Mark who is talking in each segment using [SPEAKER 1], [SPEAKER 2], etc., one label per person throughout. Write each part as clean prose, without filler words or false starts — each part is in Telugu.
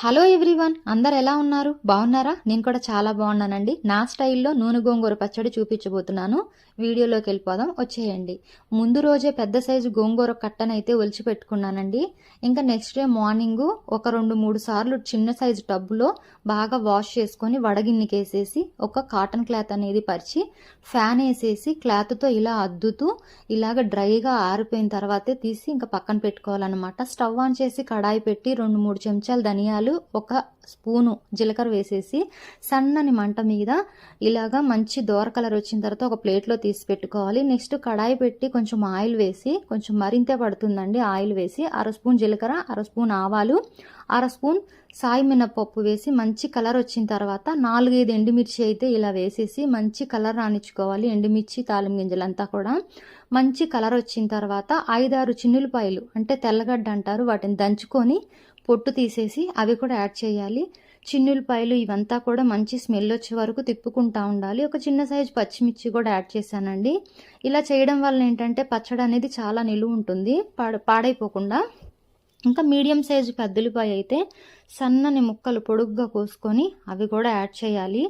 [SPEAKER 1] హలో ఎవ్రీవన్, అందరు ఎలా ఉన్నారు? బాగున్నారా? నేను కూడా చాలా బాగున్నానండి. నా స్టైల్లో నూనె గోంగూర పచ్చడి చూపించబోతున్నాను. వీడియోలోకి వెళ్ళిపోదాం, వచ్చేయండి. ముందు రోజే పెద్ద సైజు గోంగూర కట్టనైతే ఒలిచి పెట్టుకున్నానండి. ఇంకా నెక్స్ట్ డే మార్నింగ్ ఒక 2-3 సార్లు చిన్న సైజు టబ్బులో బాగా వాష్ చేసుకొని వడగిన్నెకి వేసేసి ఒక కాటన్ క్లాత్ అనేది పరిచి ఫ్యాన్ వేసేసి క్లాత్తో ఇలా అద్దుతూ ఇలాగ డ్రైగా ఆరిపోయిన తర్వాతే తీసి ఇంకా పక్కన పెట్టుకోవాలన్నమాట. స్టవ్ ఆన్ చేసి కడాయి పెట్టి 2-3 చెంచాలు ధనియాలు, ఒక స్పూను జీలకర్ర వేసేసి సన్నని మంట మీద ఇలాగా మంచి దోర కలర్ వచ్చిన తర్వాత ఒక ప్లేట్లో తీసి పెట్టుకోవాలి. నెక్స్ట్ కడాయి పెట్టి కొంచెం ఆయిల్ వేసి, కొంచెం మరింతే పడుతుందండి ఆయిల్ వేసి, 1/2 స్పూన్ జీలకర్ర, 1/2 స్పూన్ ఆవాలు, 1/2 స్పూన్ సాయి మినపప్పు వేసి మంచి కలర్ వచ్చిన తర్వాత 4-5 ఎండుమిర్చి అయితే ఇలా వేసేసి మంచి కలర్ రానిచ్చుకోవాలి. ఎండుమిర్చి, తాలింపు గింజలంతా కూడా మంచి కలర్ వచ్చిన తర్వాత 5-6 చిన్నులపాయలు అంటే తెల్లగడ్డ అంటారు, వాటిని దంచుకొని పొట్టు తీసేసి అవి కూడా యాడ్ చేయాలి. చిన్నులపాయలు ఇవంతా కూడా మంచి స్మెల్ వచ్చే వరకు తిప్పుకుంటూ ఉండాలి. ఒక చిన్న సైజు పచ్చిమిర్చి కూడా యాడ్ చేశానండి. ఇలా చేయడం వల్ల ఏంటంటే పచ్చడి అనేది చాలా నిలువ ఉంటుంది, పాడైపోకుండా. ఇంకా మీడియం సైజు పెద్దలిపాయ అయితే సన్నని ముక్కలు పొడుగ్గా కోసుకొని అవి కూడా యాడ్ చేయాలి.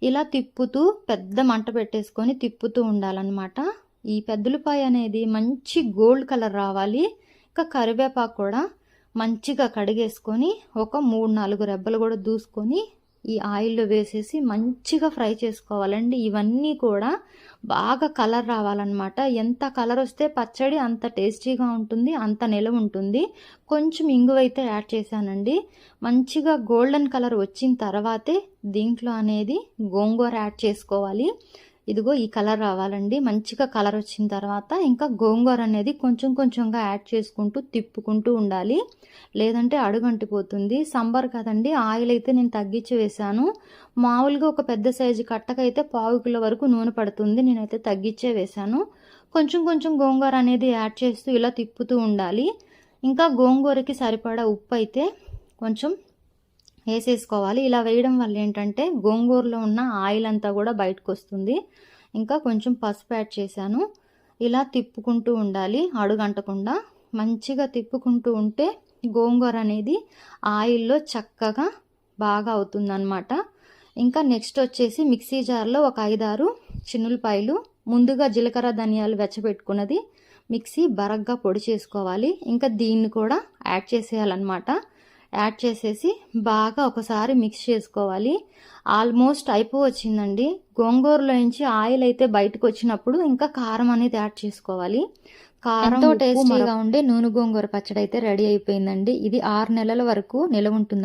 [SPEAKER 1] ఇలా తిప్పుతూ పెద్ద మంట పెట్టేసుకొని తిప్పుతూ ఉండాలన్నమాట. ఈ పెద్దలిపాయ అనేది మంచి గోల్డ్ కలర్ రావాలి. ఇంకా కరివేపాకు కూడా మంచిగా కడిగేసుకొని ఒక 3-4 రెబ్బలు కూడా దూసుకొని ఈ ఆయిల్లో వేసేసి మంచిగా ఫ్రై చేసుకోవాలండి. ఇవన్నీ కూడా బాగా కలర్ రావాలన్నమాట. ఎంత కలర్ వస్తే పచ్చడి అంత టేస్టీగా ఉంటుంది, అంత నిలవ ఉంటుంది. కొంచెం ఇంగువైతే యాడ్ చేశానండి. మంచిగా గోల్డెన్ కలర్ వచ్చిన తర్వాతే దీంట్లో అనేది గోంగూర యాడ్ చేసుకోవాలి. ఇదిగో ఈ కలర్ రావాలండి. మంచిగా కలర్ వచ్చిన తర్వాత ఇంకా గోంగూర అనేది కొంచెం కొంచెంగా యాడ్ చేసుకుంటూ తిప్పుకుంటూ ఉండాలి, లేదంటే అడుగంటిపోతుంది. సంబర్ కదండి, ఆయిల్ అయితే నేను తగ్గించి వేసాను. మామూలుగా ఒక పెద్ద సైజు కట్టకైతే 1/4 కిలో వరకు నూనె పడుతుంది, నేనైతే తగ్గించే వేసాను. కొంచెం కొంచెం గోంగూర అనేది యాడ్ చేస్తూ ఇలా తిప్పుతూ ఉండాలి. ఇంకా గోంగూరకి సరిపడా ఉప్పు అయితే కొంచెం వేసేసుకోవాలి. ఇలా వేయడం వల్ల ఏంటంటే గోంగూరలో ఉన్న ఆయిల్ అంతా కూడా బయటకు వస్తుంది. ఇంకా కొంచెం పసుపు యాడ్ చేశాను. ఇలా తిప్పుకుంటూ ఉండాలి, అడుగంటకుండా మంచిగా తిప్పుకుంటూ ఉంటే గోంగూర అనేది ఆయిల్లో చక్కగా బాగా అవుతుందన్నమాట. ఇంకా నెక్స్ట్ వచ్చేసి మిక్సీ జార్లో ఒక 5-6 చిన్నులపాయలు, ముందుగా జీలకర్ర ధనియాలు వెచ్చబెట్టుకున్నది మిక్సీ బరగ్గా పొడి చేసుకోవాలి. ఇంకా దీన్ని కూడా యాడ్ చేసేయాలన్నమాట. యాడ్ చేసేసి బాగా ఒకసారి మిక్స్ చేసుకోవాలి. ఆల్మోస్ట్ అయిపోవచ్చిందండి. గోంగూరలో నుంచి ఆయిల్ అయితే బయటకు వచ్చినప్పుడు ఇంకా కారం అనేది యాడ్ చేసుకోవాలి. కారంతో టేస్టీగా ఉండే నూనె గోంగూర పచ్చడి అయితే రెడీ అయిపోయిందండి. ఇది 6 నెలల వరకు నిలవ ఉంటుంది.